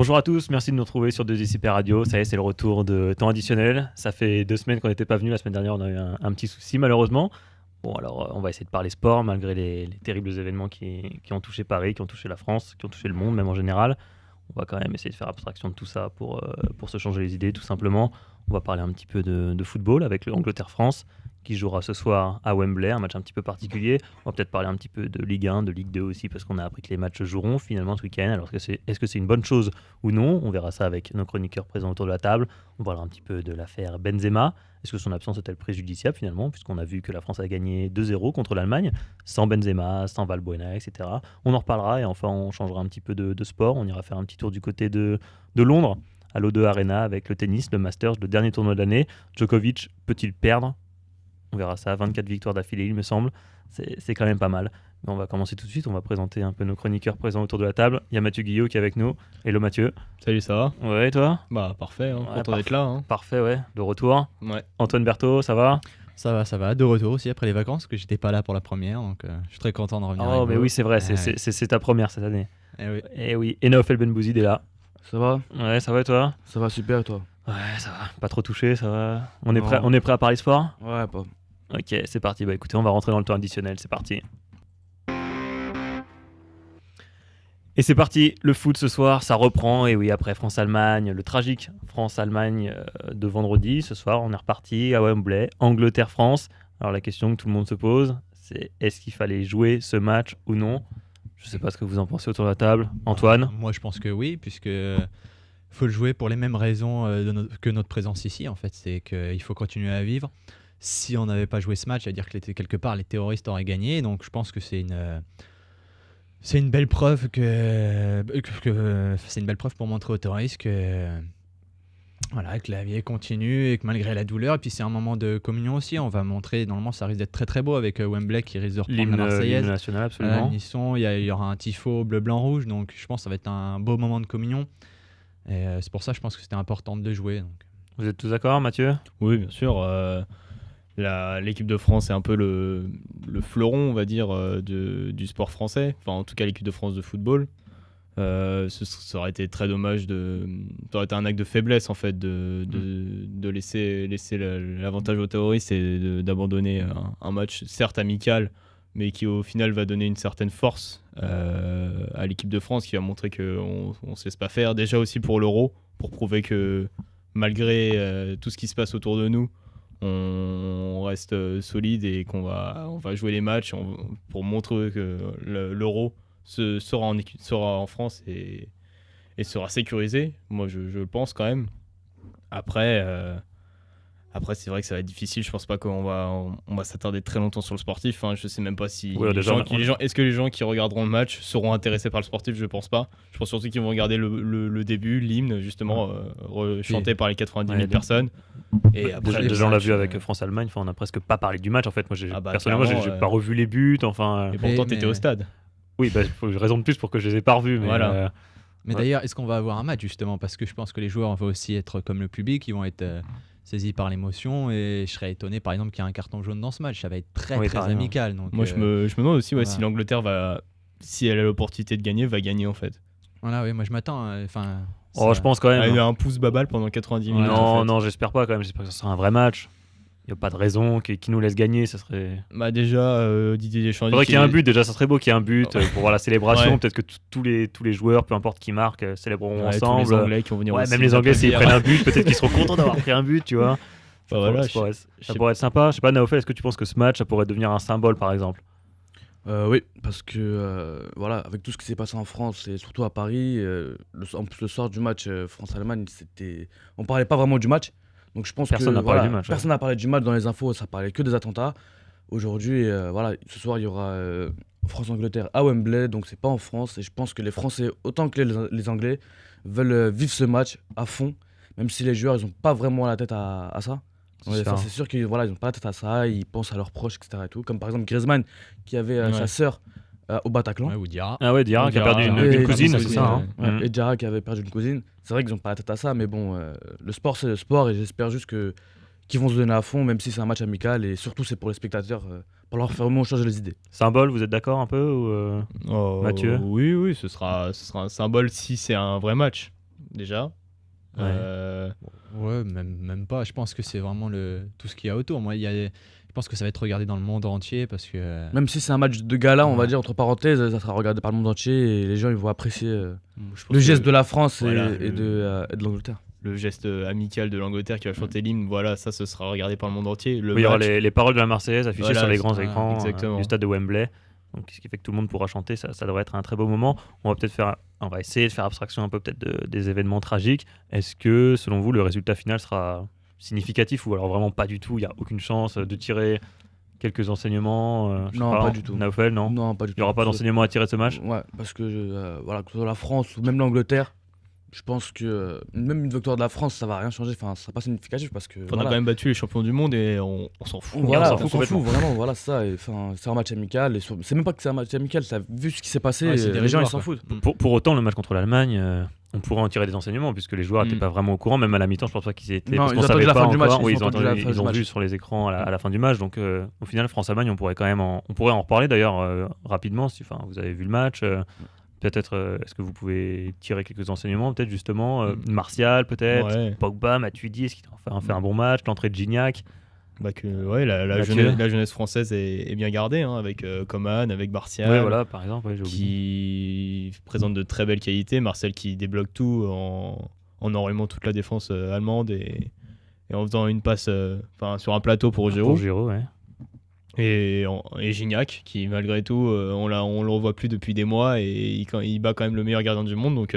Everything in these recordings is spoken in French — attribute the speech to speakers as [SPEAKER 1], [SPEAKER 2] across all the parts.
[SPEAKER 1] Bonjour à tous, merci de nous retrouver sur 2SIP Radio. Ça y est, c'est le retour de temps additionnel. Ça fait 2 semaines qu'on n'était pas venu. La semaine dernière, on a eu un petit souci, malheureusement. Bon, alors, on va essayer de parler sport, malgré les terribles événements qui ont touché Paris, qui ont touché la France, qui ont touché le monde, même en général. On va quand même essayer de faire abstraction de tout ça pour se changer les idées, tout simplement. On va parler un petit peu de football avec l'Angleterre-France, qui jouera ce soir à Wembley, un match un petit peu particulier. On va peut-être parler un petit peu de Ligue 1, de Ligue 2 aussi, parce qu'on a appris que les matchs joueront finalement ce week-end. Alors est-ce que c'est une bonne chose ou non? On verra ça avec nos chroniqueurs présents autour de la table. On parlera un petit peu de l'affaire Benzema. Est-ce que son absence est-elle préjudiciable finalement, puisqu'on a vu que la France a gagné 2-0 contre l'Allemagne, sans Benzema, sans Valbuena, etc. On en reparlera et enfin on changera un petit peu de sport. On ira faire un petit tour du côté de Londres, à l'O2 Arena avec le tennis, le Masters, le dernier tournoi de l'année. Djokovic peut-il perdre? On verra ça, 24 victoires d'affilée, il me semble. C'est quand même pas mal. Mais on va commencer tout de suite. On va présenter un peu nos chroniqueurs présents autour de la table. Il y a Mathieu Guillot qui est avec nous. Hello Mathieu.
[SPEAKER 2] Salut, ça va?
[SPEAKER 1] Ouais, et toi?
[SPEAKER 2] Bah, parfait, content d'être là. Hein.
[SPEAKER 1] Parfait, ouais. De retour.
[SPEAKER 2] Ouais.
[SPEAKER 1] Antoine Berthaud, ça va?
[SPEAKER 3] Ça va. De retour aussi après les vacances, parce que j'étais pas là pour la première. Donc je suis très content de revenir.
[SPEAKER 1] Oh, mais oui, c'est vrai. C'est ta première cette année.
[SPEAKER 3] Oui.
[SPEAKER 1] Et oui. Et Naoufel Benbouzid est là.
[SPEAKER 4] Ça va?
[SPEAKER 1] Ouais, ça va et toi?
[SPEAKER 4] Ça va super et toi?
[SPEAKER 1] Ouais, ça va. Pas trop touché, ça va. On
[SPEAKER 4] Non.
[SPEAKER 1] est prêt à parler sport?
[SPEAKER 4] Ouais, pas.
[SPEAKER 1] Ok, c'est parti. Bah écoutez, on va rentrer dans le temps additionnel. C'est parti. Et c'est parti, le foot ce soir, ça reprend. Et oui, après France-Allemagne, le tragique France-Allemagne de vendredi, ce soir, on est reparti à Wembley, Angleterre-France. Alors la question que tout le monde se pose, c'est est-ce qu'il fallait jouer ce match ou non? Je sais pas ce que vous en pensez autour de la table. Antoine?
[SPEAKER 3] Moi, je pense que oui, puisque faut le jouer pour les mêmes raisons que notre présence ici. En fait, c'est qu'il faut continuer à vivre. Si on n'avait pas joué ce match, ça veut dire que quelque part les terroristes auraient gagné. Donc, je pense que c'est une belle preuve c'est une belle preuve pour montrer aux terroristes que la vie continue et que malgré la douleur, et puis c'est un moment de communion aussi. On va montrer, normalement ça risque d'être très très beau avec Wembley qui risque de reprendre la Marseillaise.
[SPEAKER 1] L'hymne national, absolument.
[SPEAKER 3] Il y aura un tifo bleu blanc rouge, donc je pense que ça va être un beau moment de communion. Et c'est pour ça je pense que c'était important de le jouer. Donc.
[SPEAKER 1] Vous êtes tous d'accord, Mathieu?
[SPEAKER 2] Oui, bien sûr. L'équipe de France est un peu le fleuron, on va dire, du sport français. Enfin, en tout cas, l'équipe de France de football. Ça aurait été très dommage ça aurait été un acte de faiblesse, en fait, de laisser l'avantage aux terroristes et d'abandonner un match, certes amical, mais qui, au final, va donner une certaine force à l'équipe de France, qui va montrer qu'on ne se laisse pas faire. Déjà aussi pour l'Euro, pour prouver que, malgré tout ce qui se passe autour de nous, on reste solide et on va jouer les matchs pour montrer que l'Euro sera en France et sera sécurisé. Moi, je le pense quand même. Après, c'est vrai que ça va être difficile. Je pense pas qu'on va s'attarder très longtemps sur le sportif. Je sais même pas si est-ce que les gens qui regarderont le match seront intéressés par le sportif. Je pense pas. Je pense surtout qu'ils vont regarder le début, l'hymne justement chanté par les 90 000 personnes. Et après,
[SPEAKER 1] déjà on l'a vu avec France-Allemagne. Enfin, on a presque pas parlé du match en fait. Moi, personnellement, j'ai pas revu les buts. Enfin.
[SPEAKER 2] Et pourtant, t'étais au stade.
[SPEAKER 1] Oui, faut raison de plus pour que je les ai pas revus. Mais
[SPEAKER 2] voilà.
[SPEAKER 3] Mais d'ailleurs, est-ce qu'on va avoir un match justement? Parce que je pense que les joueurs vont aussi être comme le public, ils vont être saisis par l'émotion, et je serais étonné par exemple qu'il y ait un carton jaune dans ce match. Ça va être très amical. Donc,
[SPEAKER 2] moi je me demande aussi si l'Angleterre si elle a l'opportunité de gagner, va gagner en fait.
[SPEAKER 3] Voilà, oui, moi je m'attends.
[SPEAKER 1] Je pense quand même.
[SPEAKER 2] Il y a un pouce babal pendant 90 minutes.
[SPEAKER 1] Non, j'espère pas quand même. J'espère que ce sera un vrai match. Il n'y a pas de raison qui nous laisse gagner, ça serait...
[SPEAKER 2] déjà, Didier Deschamps...
[SPEAKER 1] Il faudrait qu'il y ait un but, déjà, ça serait beau qu'il y ait un but pour voir la célébration. Ouais. Peut-être que tous les joueurs, peu importe qui marquent, célébreront ensemble.
[SPEAKER 2] Tous les Anglais qui vont venir aussi.
[SPEAKER 1] Même les Anglais, s'ils prennent un but, peut-être qu'ils seront contents d'avoir pris un but, tu vois. Ça pourrait être sympa. Je sais pas, Naoufel, est-ce que tu penses que ce match, ça pourrait devenir un symbole, par exemple?
[SPEAKER 4] Oui, parce que avec tout ce qui s'est passé en France et surtout à Paris, en plus le soir du match France-Allemagne, on parlait pas vraiment du match. Donc je pense
[SPEAKER 1] personne n'a parlé du match.
[SPEAKER 4] Personne n'a parlé du match dans les infos, ça parlait que des attentats. Aujourd'hui, ce soir, il y aura France-Angleterre à Wembley, donc c'est pas en France. Et je pense que les Français, autant que les Anglais, veulent vivre ce match à fond, même si les joueurs, ils n'ont pas vraiment la tête à ça. C'est sûr qu'ils n'ont pas la tête à ça, ils pensent à leurs proches, etc. Et tout. Comme par exemple Griezmann, qui avait sa sœur au Bataclan.
[SPEAKER 3] Ouais, ou Diarra.
[SPEAKER 1] Ah ouais, Diarra qui a perdu une cousine, c'est ça.
[SPEAKER 4] Et Diarra qui avait perdu une cousine. C'est vrai qu'ils n'ont pas la tête à ça, mais bon, le sport, c'est le sport, et j'espère juste qu'ils vont se donner à fond, même si c'est un match amical, et surtout c'est pour les spectateurs, pour leur faire vraiment changer les idées.
[SPEAKER 1] Symbole, vous êtes d'accord un peu ou Mathieu?
[SPEAKER 2] Oui, ce sera un symbole si c'est un vrai match. déjà.
[SPEAKER 1] Ouais.
[SPEAKER 3] Ouais, même pas. Je pense que c'est vraiment tout ce qu'il y a autour. Moi, je pense que ça va être regardé dans le monde entier parce que.
[SPEAKER 4] Même si c'est un match de gala, on va
[SPEAKER 3] Ouais.
[SPEAKER 4] dire, entre parenthèses, ça sera regardé par le monde entier et les gens ils vont apprécier
[SPEAKER 2] Je pense
[SPEAKER 4] le geste
[SPEAKER 2] que
[SPEAKER 4] de la France
[SPEAKER 2] voilà,
[SPEAKER 4] et de l'Angleterre.
[SPEAKER 2] le geste amical de l'Angleterre qui va chanter l'hymne, voilà, ça ce sera regardé par le monde entier. Le
[SPEAKER 1] Oui, il y aura
[SPEAKER 2] match,
[SPEAKER 1] les paroles de la Marseillaise affichées
[SPEAKER 2] Voilà,
[SPEAKER 1] sur les
[SPEAKER 2] c'est
[SPEAKER 1] grands
[SPEAKER 3] ça,
[SPEAKER 1] écrans
[SPEAKER 2] exactement.
[SPEAKER 1] du stade de Wembley. Donc, ce qui fait que tout le monde pourra chanter, ça devrait être un très beau moment. On va essayer de faire abstraction un peu peut-être des événements tragiques. Est-ce que, selon vous, le résultat final sera significatif ou alors vraiment pas du tout? Il n'y a aucune chance de tirer quelques enseignements? Je sais
[SPEAKER 4] Non, pas du tout.
[SPEAKER 1] Naofel, non?
[SPEAKER 4] Non, pas du
[SPEAKER 1] Il
[SPEAKER 4] tout.
[SPEAKER 1] n'y aura pas d'enseignement à tirer de ce match?
[SPEAKER 4] Ouais, parce que voilà, que ce soit la France ou même l'Angleterre, je pense que même une victoire de la France, ça va rien changer. Enfin, ça sera pas significatif parce que.
[SPEAKER 2] on a
[SPEAKER 4] voilà.
[SPEAKER 2] quand même battu les champions du monde et on s'en fout.
[SPEAKER 4] Voilà,
[SPEAKER 1] s'en
[SPEAKER 4] on
[SPEAKER 1] fout
[SPEAKER 4] s'en
[SPEAKER 1] complètement.
[SPEAKER 4] fout vraiment, voilà ça. Enfin, c'est un match amical. C'est même pas que c'est un match amical. Vu ce qui s'est passé,
[SPEAKER 3] Ouais, c'est
[SPEAKER 4] les gens ils
[SPEAKER 3] dérisoire,
[SPEAKER 4] s'en
[SPEAKER 3] quoi.
[SPEAKER 4] foutent.
[SPEAKER 1] Pour autant, le match contre l'Allemagne, on pourrait en tirer des enseignements puisque les joueurs n'étaient pas vraiment au courant, même à la mi-temps. Je pense pas qu'ils étaient.
[SPEAKER 4] Non,
[SPEAKER 1] Parce
[SPEAKER 4] ils
[SPEAKER 1] qu'on
[SPEAKER 4] ont attendu
[SPEAKER 1] savait
[SPEAKER 4] la
[SPEAKER 1] pas
[SPEAKER 4] fin du match,
[SPEAKER 1] encore. Oui,
[SPEAKER 4] ils ont attendu la fin
[SPEAKER 1] ils
[SPEAKER 4] du
[SPEAKER 1] ont
[SPEAKER 4] match.
[SPEAKER 1] vu sur les écrans à la fin du match. Donc, au final, France-Allemagne, on pourrait quand même on pourrait en reparler d'ailleurs rapidement. Vous avez vu le match. Peut-être, est-ce que vous pouvez tirer quelques enseignements? Peut-être justement, Martial, peut-être.
[SPEAKER 2] Ouais.
[SPEAKER 1] Pogba, Matuidi, est-ce qu'il a fait un bon match? L'entrée de Gignac.
[SPEAKER 2] Bah la
[SPEAKER 1] Mathieu.
[SPEAKER 2] jeunesse française est bien gardée, hein, avec Coman, avec Martial,
[SPEAKER 1] Ouais, voilà, par exemple. Ouais, j'ai oublié.
[SPEAKER 2] qui présente de très belles qualités. Martial qui débloque tout en enrhumant toute la défense allemande et en faisant une passe sur un plateau pour Giroud.
[SPEAKER 1] Pour Giroud, ouais.
[SPEAKER 2] Et Gignac qui malgré tout on le revoit plus depuis des mois et il bat quand même le meilleur gardien du monde, donc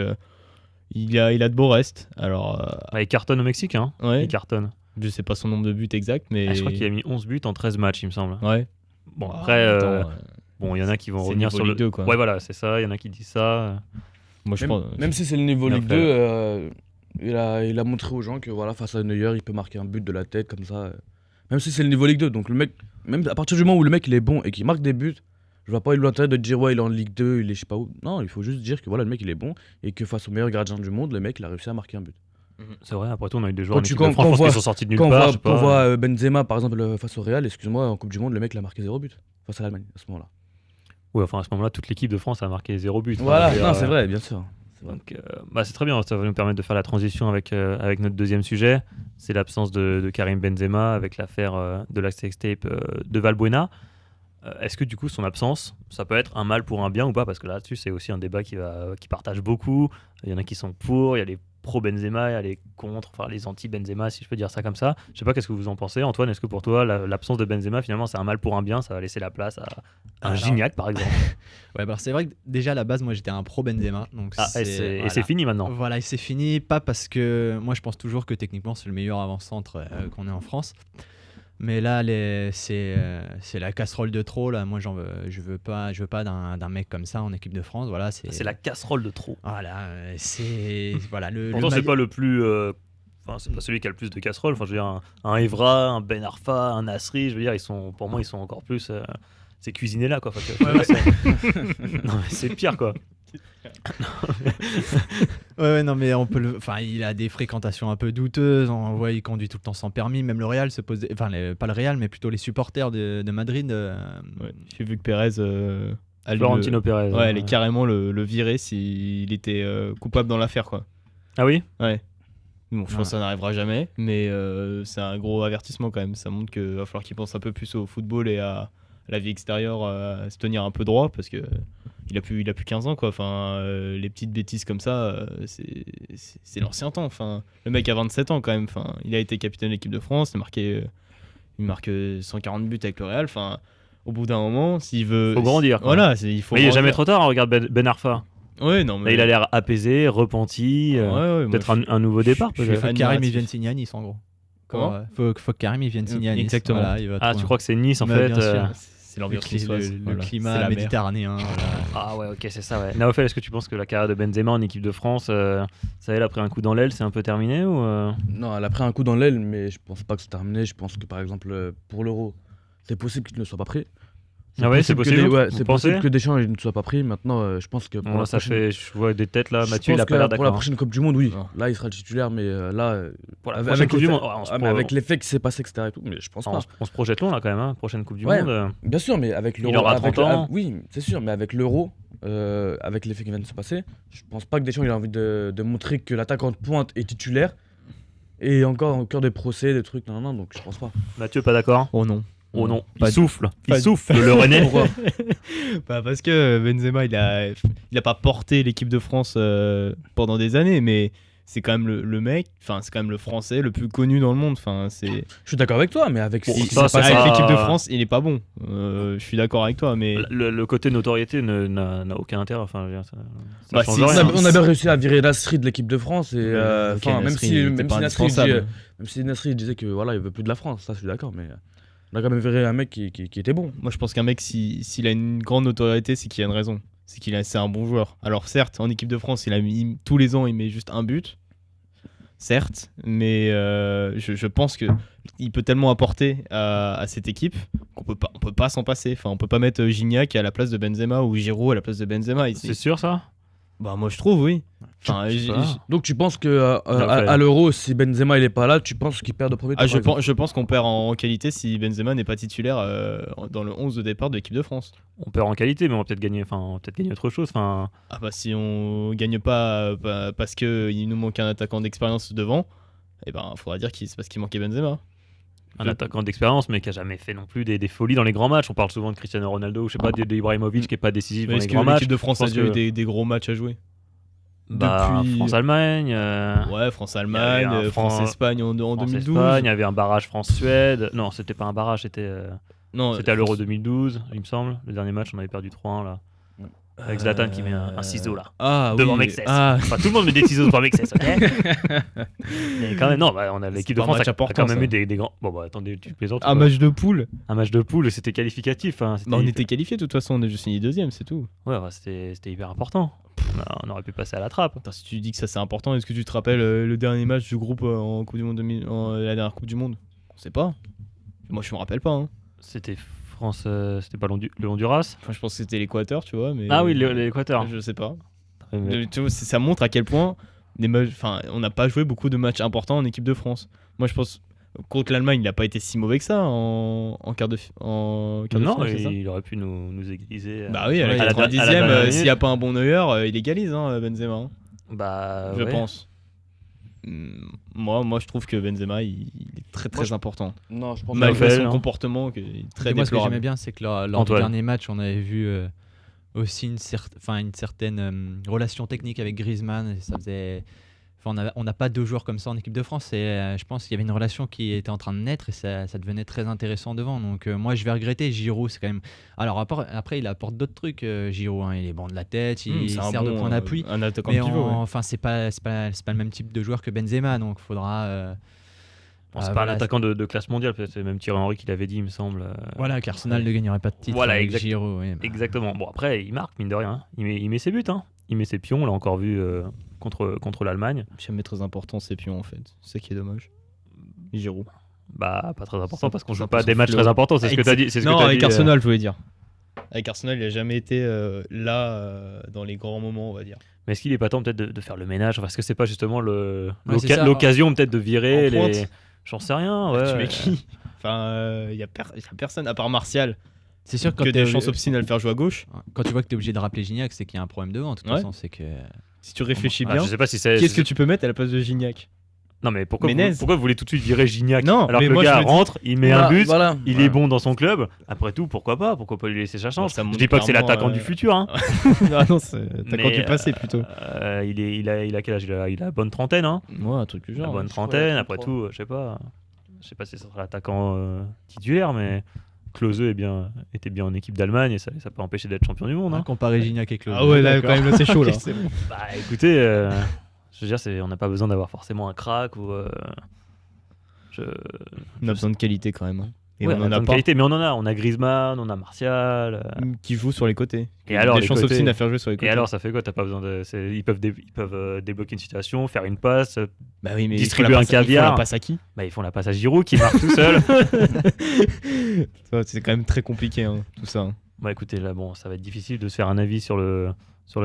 [SPEAKER 2] il a de beaux restes. Alors
[SPEAKER 1] Il cartonne au Mexique, hein.
[SPEAKER 2] ouais,
[SPEAKER 1] Il cartonne.
[SPEAKER 2] je sais pas son nombre de buts exact, mais
[SPEAKER 1] Je crois qu'il a mis 11 buts en 13 matchs, il me semble.
[SPEAKER 2] ouais.
[SPEAKER 1] Bon,
[SPEAKER 2] Ah,
[SPEAKER 1] après,
[SPEAKER 2] attends,
[SPEAKER 1] il y en a qui vont
[SPEAKER 2] c'est
[SPEAKER 1] revenir
[SPEAKER 2] niveau
[SPEAKER 1] sur
[SPEAKER 2] Ligue 2, quoi.
[SPEAKER 1] Ouais, voilà, c'est ça. Il y en a qui disent ça.
[SPEAKER 2] moi je
[SPEAKER 4] Même,
[SPEAKER 2] pense
[SPEAKER 4] même si c'est le niveau
[SPEAKER 2] Bien
[SPEAKER 4] Ligue
[SPEAKER 2] fait,
[SPEAKER 4] 2, il a montré aux gens que voilà, face à Neuer, il peut marquer un but de la tête comme ça. Même si c'est le niveau Ligue 2. Donc le mec, même à partir du moment où le mec il est bon et qu'il marque des buts, je vois pas l'intérêt de dire ouais, il est en Ligue 2, il est je sais pas où. Non, il faut juste dire que voilà, le mec il est bon et que face au meilleur gardien du monde, le mec il a réussi à marquer un but.
[SPEAKER 1] C'est vrai, après tout, on a eu des joueurs
[SPEAKER 4] Quand
[SPEAKER 1] en
[SPEAKER 4] tu-
[SPEAKER 1] équipe
[SPEAKER 4] quand-
[SPEAKER 1] de France,
[SPEAKER 4] quand
[SPEAKER 1] je pense
[SPEAKER 4] on voit-
[SPEAKER 1] qu'ils sont sortis de nulle
[SPEAKER 4] Quand
[SPEAKER 1] part.
[SPEAKER 4] on
[SPEAKER 1] je sais
[SPEAKER 4] voit,
[SPEAKER 1] pas.
[SPEAKER 4] quand on voit Benzema par exemple face au Real, excuse-moi, en Coupe du Monde, le mec il a marqué 0 but face à l'Allemagne à ce moment-là.
[SPEAKER 1] Oui, enfin, à ce moment-là, toute l'équipe de France a marqué 0 but.
[SPEAKER 4] Voilà,
[SPEAKER 1] Enfin, je veux
[SPEAKER 4] non,
[SPEAKER 1] dire,
[SPEAKER 4] c'est vrai, bien sûr.
[SPEAKER 1] Donc, c'est très bien, ça va nous permettre de faire la transition avec notre deuxième sujet. C'est l'absence de Karim Benzema avec l'affaire de la sextape de Valbuena. Est-ce que du coup son absence, ça peut être un mal pour un bien ou pas? Parce que là-dessus c'est aussi un débat qui partage beaucoup. Il y en a qui sont pour, il y a les pro-Benzema, il y a les contre, enfin les anti-Benzema si je peux dire ça comme ça. Je sais pas, qu'est-ce que vous en pensez, Antoine? Est-ce que pour toi l'absence de Benzema finalement c'est un mal pour un bien? Ça va laisser la place à un
[SPEAKER 3] Alors-
[SPEAKER 1] Gignac par exemple.
[SPEAKER 3] Ouais, alors c'est vrai que déjà à la base, moi j'étais un pro Benzema. Donc
[SPEAKER 1] Et
[SPEAKER 3] voilà.
[SPEAKER 1] c'est fini maintenant.
[SPEAKER 3] Voilà, et c'est fini. Pas parce que moi je pense toujours que techniquement c'est le meilleur avant-centre qu'on ait en France. Mais là, c'est la casserole de trop. Là. Moi, je veux pas d'un mec comme ça en équipe de France. Voilà,
[SPEAKER 1] C'est la casserole de trop.
[SPEAKER 3] Voilà, c'est voilà
[SPEAKER 1] Pourtant, c'est pas le plus. Enfin, c'est pas celui qui a le plus de casseroles. Enfin, je veux dire, un Evra, un Ben Arfa, un Nasri, je veux dire, pour moi, ils sont encore plus. C'est cuisiné là, quoi. Enfin, non, mais c'est pire, quoi.
[SPEAKER 3] Ouais, non, mais on peut enfin, il a des fréquentations un peu douteuses. On voit, il conduit tout le temps sans permis. Même le Real se pose, enfin, pas le Real, mais plutôt les supporters de Madrid.
[SPEAKER 2] Ouais, j'ai vu que Pérez allait
[SPEAKER 1] Florentino Pérez.
[SPEAKER 2] ouais, allait carrément le virer s'il était coupable dans l'affaire, quoi.
[SPEAKER 1] Ah oui?
[SPEAKER 2] Ouais. Bon, je pense que ça n'arrivera jamais, mais c'est un gros avertissement quand même. Ça montre qu'il va falloir qu'il pense un peu plus au football et à la vie extérieure, à se tenir un peu droit, parce que il a plus 15 ans, quoi. Enfin, les petites bêtises comme ça, c'est l'ancien temps. Enfin, le mec a 27 ans quand même. Enfin, il a été capitaine de l'équipe de France, il marque 140 buts avec le Real. Enfin, au bout d'un moment, s'il veut,
[SPEAKER 1] Faut grandir, quoi.
[SPEAKER 2] Voilà, il faut.
[SPEAKER 1] Mais il est jamais
[SPEAKER 2] grandir.
[SPEAKER 1] trop tard, hein, regarde Ben Arfa.
[SPEAKER 2] Ouais, non, mais
[SPEAKER 1] Là, il a l'air apaisé, repenti.
[SPEAKER 2] ouais,
[SPEAKER 1] Peut-être un nouveau départ,
[SPEAKER 3] Il
[SPEAKER 1] peut-être.
[SPEAKER 3] faut que
[SPEAKER 2] fan
[SPEAKER 3] Karim il
[SPEAKER 2] narratif.
[SPEAKER 3] vienne signer à Nice, en gros.
[SPEAKER 2] Comment
[SPEAKER 3] faut que Karim il vienne signer à Nice.
[SPEAKER 2] Exactement.
[SPEAKER 3] Voilà, il va
[SPEAKER 1] Ah,
[SPEAKER 3] trouver
[SPEAKER 1] tu crois que c'est Nice, en
[SPEAKER 3] Ouais,
[SPEAKER 1] fait
[SPEAKER 3] bien sûr.
[SPEAKER 2] C'est l'ambiance niçoise.
[SPEAKER 3] le
[SPEAKER 2] Voilà. C'est
[SPEAKER 3] climat
[SPEAKER 2] la mer.
[SPEAKER 3] méditerranéen. Voilà.
[SPEAKER 1] Ah ouais, ok, c'est ça, ouais. Naofel, est-ce que tu penses que la carrière de Benzema en équipe de France, ça y est, elle a pris un coup dans l'aile, c'est un peu terminé ou
[SPEAKER 4] Non, elle a pris un coup dans l'aile, mais je pense pas que c'est terminé. Je pense que par exemple, pour l'Euro, c'est possible qu'il ne soit pas pris.
[SPEAKER 1] Ah ouais, c'est possible.
[SPEAKER 4] Ouais,
[SPEAKER 1] Vous
[SPEAKER 4] c'est
[SPEAKER 1] pensez
[SPEAKER 4] possible que Deschamps il ne soit pas pris. Maintenant, je pense que pour
[SPEAKER 1] Bon,
[SPEAKER 4] la
[SPEAKER 1] ça
[SPEAKER 4] prochaine...
[SPEAKER 1] fait, je vois des têtes là,
[SPEAKER 4] je
[SPEAKER 1] Mathieu, il
[SPEAKER 4] pense
[SPEAKER 1] a pas
[SPEAKER 4] que
[SPEAKER 1] l'air
[SPEAKER 4] pour la
[SPEAKER 1] d'accord.
[SPEAKER 4] prochaine Coupe du Monde, oui.
[SPEAKER 2] Non.
[SPEAKER 4] Là, il sera le titulaire, mais là,
[SPEAKER 1] Pour la
[SPEAKER 4] avec
[SPEAKER 1] prochaine Coupe du
[SPEAKER 4] l'effet-
[SPEAKER 1] Monde, ouais,
[SPEAKER 4] avec l'effet qui s'est passé, etc. et tout, mais je pense pas.
[SPEAKER 1] on se projette loin là quand même, hein. Prochaine Coupe du
[SPEAKER 4] Ouais.
[SPEAKER 1] Monde.
[SPEAKER 4] Bien sûr, mais avec l'Euro.
[SPEAKER 1] Il aura
[SPEAKER 4] avec
[SPEAKER 1] 30 ans.
[SPEAKER 4] oui, c'est sûr, mais avec l'Euro, avec l'effet qui vient de se passer. Je pense pas que Deschamps il a envie de montrer que l'attaquant de pointe est titulaire. Et encore des procès, des trucs, non, donc je pense pas.
[SPEAKER 1] Mathieu, pas d'accord?
[SPEAKER 2] Oh non.
[SPEAKER 1] Oh non,
[SPEAKER 2] Pas
[SPEAKER 1] il
[SPEAKER 2] du-
[SPEAKER 1] souffle.
[SPEAKER 2] pas
[SPEAKER 1] Il
[SPEAKER 2] du-
[SPEAKER 1] souffle, le Rennais.
[SPEAKER 4] Pourquoi?
[SPEAKER 2] Bah parce que Benzema, il a pas porté l'équipe de France pendant des années, mais c'est quand même le mec, enfin c'est quand même le Français le plus connu dans le monde. Enfin c'est
[SPEAKER 4] Je suis d'accord avec toi, mais avec
[SPEAKER 1] Bon,
[SPEAKER 4] si
[SPEAKER 1] ça,
[SPEAKER 4] c'est pas
[SPEAKER 1] c'est
[SPEAKER 2] avec
[SPEAKER 1] pas-
[SPEAKER 2] l'équipe de France, il est pas bon. Je suis d'accord avec toi, mais
[SPEAKER 1] Le côté notoriété n'a aucun intérêt. Enfin, je veux dire, ça
[SPEAKER 2] Bah,
[SPEAKER 1] change
[SPEAKER 2] si-
[SPEAKER 4] On
[SPEAKER 1] rien.
[SPEAKER 4] a bien réussi à virer Nasri de l'équipe de France et
[SPEAKER 2] ok,
[SPEAKER 4] enfin,
[SPEAKER 2] Nasri, il était pas
[SPEAKER 4] Nasri
[SPEAKER 2] indispensable.
[SPEAKER 4] même si Nasri disait que voilà il veut plus de la France, ça je suis d'accord, mais on a quand même viré un mec qui était bon.
[SPEAKER 2] moi je pense qu'un mec s'il a une grande notoriété, c'est qu'il a une raison, c'est un bon joueur. Alors certes, en équipe de France, tous les ans il met juste un but. Certes, mais je pense que il peut tellement apporter à cette équipe qu'on peut pas s'en passer. Enfin, on peut pas mettre Gignac à la place de Benzema ou Giroud à la place de Benzema.
[SPEAKER 1] C'est sûr, ça?
[SPEAKER 2] Bah moi je trouve oui. Enfin,
[SPEAKER 1] Je sais pas.
[SPEAKER 4] Donc tu penses que
[SPEAKER 1] fallait-
[SPEAKER 4] à l'Euro, si Benzema il est pas là, tu penses qu'il perd de premier tour, par exemple
[SPEAKER 2] je pense qu'on perd en qualité si Benzema n'est pas titulaire dans le 11 de départ de l'équipe de France.
[SPEAKER 1] On perd en qualité, mais on va peut-être gagner, autre chose. Enfin,
[SPEAKER 2] Ah bah si on gagne pas parce que il nous manque un attaquant d'expérience devant, eh ben faudra dire que c'est parce qu'il manquait Benzema.
[SPEAKER 1] un attaquant d'expérience, mais qui a jamais fait non plus des folies dans les grands matchs. On parle souvent de Cristiano Ronaldo, ou je sais pas, d'Ibrahimovic qui est pas décisif dans
[SPEAKER 2] Est-ce
[SPEAKER 1] les
[SPEAKER 2] que
[SPEAKER 1] grands matchs.
[SPEAKER 2] l'équipe de France
[SPEAKER 1] Je
[SPEAKER 2] a
[SPEAKER 1] pense
[SPEAKER 2] déjà eu
[SPEAKER 1] que-
[SPEAKER 2] des gros matchs à jouer?
[SPEAKER 1] Bah,
[SPEAKER 2] depuis-
[SPEAKER 1] France-Allemagne.
[SPEAKER 2] Ouais,
[SPEAKER 1] Il y
[SPEAKER 2] France-Allemagne,
[SPEAKER 1] avait un
[SPEAKER 2] France-Espagne en 2012.
[SPEAKER 1] France-Espagne, il y avait un barrage France-Suède. Non, c'était pas un barrage, c'était
[SPEAKER 2] Non,
[SPEAKER 1] à l'Euro 2012, il me semble. Le dernier match, on avait perdu 3-1 là. Avec Zlatan qui met un ciseau là.
[SPEAKER 2] Ah
[SPEAKER 1] Devant
[SPEAKER 2] oui.
[SPEAKER 1] Mexès.
[SPEAKER 2] Ah,
[SPEAKER 1] Enfin, tout le monde met des ciseaux devant Mexès, ok? Mais quand même, non, bah, on a l'équipe de
[SPEAKER 2] pas un
[SPEAKER 1] France
[SPEAKER 2] match
[SPEAKER 1] a
[SPEAKER 2] important,
[SPEAKER 1] quand même
[SPEAKER 2] ça.
[SPEAKER 1] eu des grands. Bon, bah attendez, tu plaisantes. ou
[SPEAKER 2] un
[SPEAKER 1] quoi
[SPEAKER 2] match de poule.
[SPEAKER 1] Un match de poule, c'était qualificatif. Hein,
[SPEAKER 2] Bah, on était qualifiés de toute façon, on a juste fini deuxième, c'est tout.
[SPEAKER 1] Ouais, ouais, c'était hyper important. On aurait pu passer à la trappe.
[SPEAKER 2] Attends, si tu dis que ça c'est important, est-ce que tu te rappelles le dernier match du groupe en Coupe du Monde la dernière Coupe du Monde? On sait pas. Moi je me rappelle pas. Hein.
[SPEAKER 1] C'était France, c'était pas le Honduras.
[SPEAKER 2] Enfin, je pense que c'était l'Équateur, tu vois. Mais...
[SPEAKER 1] Ah oui, l'Équateur.
[SPEAKER 2] Je sais pas.
[SPEAKER 1] Ouais, mais-
[SPEAKER 2] Tu vois, ça montre à quel point on n'a pas joué beaucoup de matchs importants en équipe de France. Moi je pense contre l'Allemagne, il n'a pas été si mauvais que ça en quart de
[SPEAKER 1] Non,
[SPEAKER 2] finale, c'est ça?
[SPEAKER 1] il aurait pu nous égaliser.
[SPEAKER 2] Bah oui, à
[SPEAKER 1] Ouais,
[SPEAKER 2] la
[SPEAKER 1] à la
[SPEAKER 2] 90e,
[SPEAKER 1] dernière minute.
[SPEAKER 2] s'il n'y a pas un bon Neuer, il égalise Benzema. Hein,
[SPEAKER 1] Bah,
[SPEAKER 2] je
[SPEAKER 1] ouais.
[SPEAKER 2] pense. Moi, je trouve que Benzema, il est très très important.
[SPEAKER 4] Non, je pense
[SPEAKER 2] Malgré
[SPEAKER 1] Raphaël,
[SPEAKER 2] son
[SPEAKER 1] hein.
[SPEAKER 2] comportement qui est très
[SPEAKER 3] Moi, ce que j'aimais
[SPEAKER 2] déplorable.
[SPEAKER 3] bien, c'est que lors du
[SPEAKER 1] Antoine.
[SPEAKER 3] dernier match, on avait vu aussi une certaine relation technique avec Griezmann. Et ça faisait... on n'a pas deux joueurs comme ça en équipe de France. Et je pense qu'il y avait une relation qui était en train de naître et ça devenait très intéressant devant. Donc moi, je vais regretter. Giroud, c'est quand même. Alors après, il apporte d'autres trucs. Giroud, hein. Il est bon de la tête, il
[SPEAKER 2] C'est un
[SPEAKER 3] sert de
[SPEAKER 2] bon,
[SPEAKER 3] point d'appui.
[SPEAKER 2] un attaquant
[SPEAKER 3] Mais
[SPEAKER 2] pivot. Ouais.
[SPEAKER 3] enfin, c'est pas le même type de joueur que Benzema. Donc il faudra.
[SPEAKER 1] Bon, c'est pas
[SPEAKER 3] voilà,
[SPEAKER 1] un attaquant de classe mondiale, peut-être. C'est même Thierry Henry qui l'avait dit, il me semble.
[SPEAKER 3] Voilà, qu'Arsenal ne gagnerait pas de titre
[SPEAKER 1] Voilà,
[SPEAKER 3] avec
[SPEAKER 1] exact.
[SPEAKER 3] Giroud. Oui, bah.
[SPEAKER 1] Exactement. Bon, après, il marque, mine de rien. Il met ses buts, hein. Il met ses pions, on l'a encore vu contre l'Allemagne.
[SPEAKER 2] Jamais très important, ces pions en fait. C'est ça qui est dommage. Giroud.
[SPEAKER 1] Bah, pas très important parce qu'on
[SPEAKER 2] C'est
[SPEAKER 1] joue
[SPEAKER 2] un
[SPEAKER 1] pas
[SPEAKER 2] peu
[SPEAKER 1] des
[SPEAKER 2] son
[SPEAKER 1] matchs
[SPEAKER 2] flow.
[SPEAKER 1] très importants, c'est ce que t'as dit. C'est ce que
[SPEAKER 2] Non,
[SPEAKER 1] t'as
[SPEAKER 2] avec
[SPEAKER 1] dit,
[SPEAKER 2] Arsenal, je voulais dire. Avec Arsenal, il a jamais été là dans les grands moments, on va dire.
[SPEAKER 1] Mais est-ce qu'il est pas temps peut-être de faire le ménage? Parce que c'est pas justement
[SPEAKER 3] Ouais, c'est ça.
[SPEAKER 1] l'occasion peut-être de virer
[SPEAKER 2] En pointe.
[SPEAKER 1] les. J'en sais rien, ouais.
[SPEAKER 2] Tu mets qui? Enfin, il y a personne à part Martial
[SPEAKER 3] C'est sûr que
[SPEAKER 2] que
[SPEAKER 3] quand
[SPEAKER 2] des chances obstinent à le faire jouer à gauche.
[SPEAKER 3] Quand tu vois que tu es obligé de rappeler Gignac, c'est qu'il y a un problème devant. De toute
[SPEAKER 2] Ouais.
[SPEAKER 3] façon, c'est que.
[SPEAKER 2] Si tu réfléchis
[SPEAKER 1] Ah,
[SPEAKER 2] bien,
[SPEAKER 1] je sais pas si c'est.
[SPEAKER 2] qu'est-ce que tu peux mettre à la place de Gignac?
[SPEAKER 1] Non, mais pourquoi
[SPEAKER 2] Menez.
[SPEAKER 1] vous voulez tout de suite virer Gignac?
[SPEAKER 2] Non,
[SPEAKER 1] alors
[SPEAKER 2] mais
[SPEAKER 1] que le
[SPEAKER 2] moi,
[SPEAKER 1] gars
[SPEAKER 2] je me dis-
[SPEAKER 1] rentre, il met un
[SPEAKER 4] Voilà,
[SPEAKER 1] but,
[SPEAKER 4] voilà.
[SPEAKER 1] il est bon dans son club. Après tout, pourquoi pas lui laisser sa chance?
[SPEAKER 2] Ça
[SPEAKER 1] Je
[SPEAKER 2] montre
[SPEAKER 1] dis pas que c'est
[SPEAKER 2] clairement,
[SPEAKER 1] l'attaquant du futur, hein.
[SPEAKER 2] Ah non, c'est attaquant
[SPEAKER 1] Mais,
[SPEAKER 2] du passé plutôt.
[SPEAKER 1] Il a quel âge? Il a la bonne trentaine, hein.
[SPEAKER 2] Ouais, un truc du
[SPEAKER 1] La
[SPEAKER 2] genre.
[SPEAKER 1] bonne
[SPEAKER 4] je crois,
[SPEAKER 1] trentaine,
[SPEAKER 4] il a
[SPEAKER 1] après
[SPEAKER 4] 33.
[SPEAKER 1] tout, je sais pas. Je sais pas si ce sera l'attaquant titulaire, mais Klose était bien en équipe d'Allemagne et ça peut empêcher d'être champion du monde.
[SPEAKER 3] On
[SPEAKER 1] Hein.
[SPEAKER 3] va comparer Gignac et Klose.
[SPEAKER 2] Ah ouais, là,
[SPEAKER 3] D'accord.
[SPEAKER 2] quand même, là, c'est chaud, là.
[SPEAKER 3] Ok, c'est bon.
[SPEAKER 1] Bah écoutez, je veux dire, on n'a pas besoin d'avoir forcément un crack ou.
[SPEAKER 2] On a besoin de qualité quand même. Hein. Et
[SPEAKER 1] Ouais,
[SPEAKER 2] on
[SPEAKER 1] a
[SPEAKER 2] en a
[SPEAKER 1] besoin de
[SPEAKER 2] pas.
[SPEAKER 1] qualité, mais on en a. On a Griezmann, on a Martial.
[SPEAKER 2] Qui joue sur les côtés.
[SPEAKER 1] Et alors,
[SPEAKER 2] des
[SPEAKER 1] les
[SPEAKER 2] chances
[SPEAKER 1] côtés-
[SPEAKER 2] obstinent à faire jouer sur les côtés.
[SPEAKER 1] Et alors, ça fait quoi? T'as pas besoin de. Ils peuvent débloquer une situation, faire une passe.
[SPEAKER 2] bah oui, mais
[SPEAKER 1] distribuer
[SPEAKER 2] il faut
[SPEAKER 1] un
[SPEAKER 2] la passe- il faut
[SPEAKER 1] caviar.
[SPEAKER 2] la passe à qui?
[SPEAKER 1] Bah, ils font la passe à Giroud qui marque tout seul.
[SPEAKER 2] C'est quand même très compliqué, hein, tout ça.
[SPEAKER 1] Bah écoutez, là, bon, ça va être difficile de se faire un avis sur le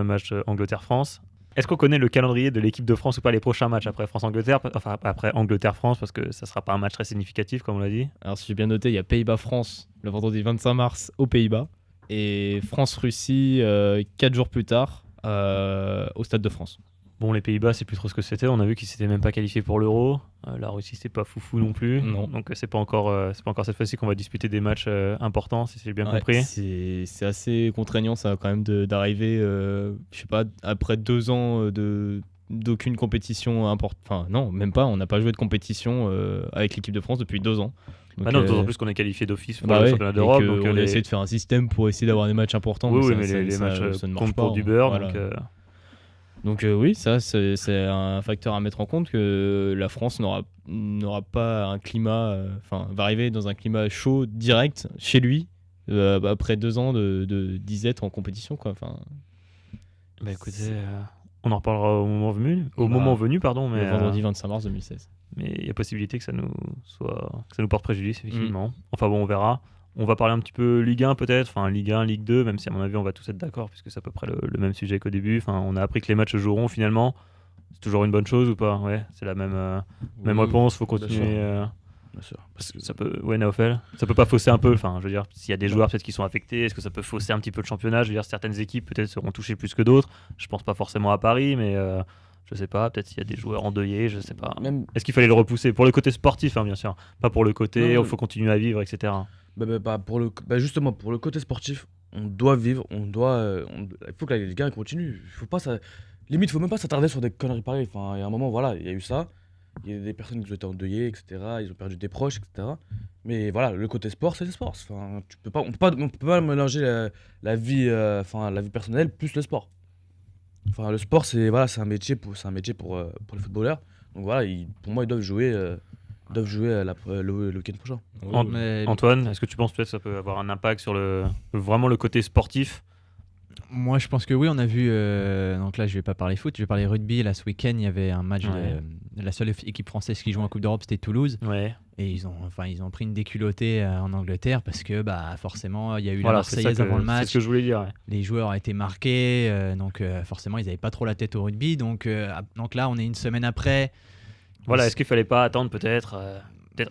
[SPEAKER 1] match Angleterre-France. Est-ce qu'on connaît le calendrier de l'équipe de France ou pas les prochains matchs après France-Angleterre? Enfin, après Angleterre-France, parce que ça sera pas un match très significatif, comme on l'a dit.
[SPEAKER 2] Alors, si j'ai bien noté, il y a Pays-Bas-France le vendredi 25 mars aux Pays-Bas. et France-Russie 4 jours plus tard au Stade de France.
[SPEAKER 1] Bon, les Pays-Bas, c'est plus trop ce que c'était. On a vu qu'ils s'étaient même pas qualifiés pour l'Euro. La Russie, c'était pas foufou non plus.
[SPEAKER 2] Non.
[SPEAKER 1] Donc, c'est pas encore cette fois-ci qu'on va disputer des matchs importants, si j'ai bien
[SPEAKER 2] Ouais,
[SPEAKER 1] compris.
[SPEAKER 2] c'est assez contraignant ça quand même d'arriver, je sais pas, après 2 ans d'aucune compétition importante. Enfin non, même pas, on n'a pas joué de compétition avec l'équipe de France depuis 2 ans. Donc,
[SPEAKER 1] Ah non, d'autant plus qu'on est qualifié d'office pour
[SPEAKER 2] bah
[SPEAKER 1] le
[SPEAKER 2] ouais,
[SPEAKER 1] championnat
[SPEAKER 2] et
[SPEAKER 1] d'Europe.
[SPEAKER 2] qu'on
[SPEAKER 1] Donc,
[SPEAKER 2] a essayé de faire un système pour essayer d'avoir des matchs importants.
[SPEAKER 1] oui,
[SPEAKER 2] ça-
[SPEAKER 1] mais
[SPEAKER 2] ça-
[SPEAKER 1] les
[SPEAKER 2] ça-
[SPEAKER 1] matchs
[SPEAKER 2] ça ne marche
[SPEAKER 1] comptent
[SPEAKER 2] pas,
[SPEAKER 1] pour du beurre.
[SPEAKER 2] voilà.
[SPEAKER 1] Donc,
[SPEAKER 2] Oui, ça c'est un facteur à mettre en compte, que la France n'aura pas un climat, va arriver dans un climat chaud direct chez lui après 2 ans de disette en compétition quoi.
[SPEAKER 1] bah, écoutez, on en reparlera au moment venu, pardon, mais
[SPEAKER 2] Le vendredi 25 mars 2016.
[SPEAKER 1] mais il y a possibilité que ça nous porte préjudice, effectivement. Enfin bon, on verra. On va parler un petit peu Ligue 1 peut-être, enfin Ligue 1, Ligue 2, même si à mon avis on va tous être d'accord, puisque c'est à peu près le même sujet qu'au début. Enfin, on a appris que les matchs se joueront finalement. C'est toujours une bonne chose ou pas? Ouais, c'est la même réponse, faut continuer.
[SPEAKER 4] Bien sûr.
[SPEAKER 1] Parce que ça peut, ouais, Naofel, ça peut pas fausser un peu. Enfin, je veux dire, s'il y a des joueurs peut-être qui sont affectés, est-ce que ça peut fausser un petit peu le championnat? Je veux dire, certaines équipes peut-être seront touchées plus que d'autres. Je pense pas forcément à Paris, mais je sais pas. Peut-être s'il y a des joueurs endeuillés, je sais pas.
[SPEAKER 4] Même
[SPEAKER 1] Est-ce qu'il fallait le repousser pour le côté sportif, hein, bien sûr, pas pour le côté,
[SPEAKER 4] Non,
[SPEAKER 1] il faut continuer à vivre, etc.
[SPEAKER 4] justement, pour le côté sportif, on doit vivre, il faut que la Ligue 1 continue. Il faut pas ça, limite, faut même pas s'attarder sur des conneries pareilles. Enfin, il y a un moment, voilà, il y a eu ça. Il y a des personnes qui ont été endeuillées, etc. Ils ont perdu des proches, etc. Mais voilà, le côté sport, c'est le sport. Enfin, on peut pas mélanger la vie, la vie personnelle plus le sport. Enfin, le sport, c'est un métier pour les footballeurs. Donc voilà, pour moi, ils doivent jouer le week-end prochain.
[SPEAKER 3] Mais
[SPEAKER 1] Antoine, est-ce que tu penses peut-être que ça peut avoir un impact sur vraiment le côté sportif?
[SPEAKER 3] moi, je pense que oui, on a vu. Donc là, je vais pas parler foot, je vais parler rugby. Là, ce week-end, il y avait un match
[SPEAKER 1] Ouais.
[SPEAKER 3] de la seule équipe française qui joue en Coupe d'Europe, c'était Toulouse.
[SPEAKER 1] Ouais.
[SPEAKER 3] Et ils ont pris une déculottée en Angleterre parce que forcément, il y a eu la
[SPEAKER 1] Voilà, c'est ça
[SPEAKER 3] Marseillaise avant le
[SPEAKER 1] c'est
[SPEAKER 3] match.
[SPEAKER 1] ce que je voulais dire. Ouais.
[SPEAKER 3] Les joueurs ont été marqués, donc forcément, ils n'avaient pas trop la tête au rugby. Donc là, on est une semaine après.
[SPEAKER 1] Voilà, est-ce qu'il fallait pas attendre peut-être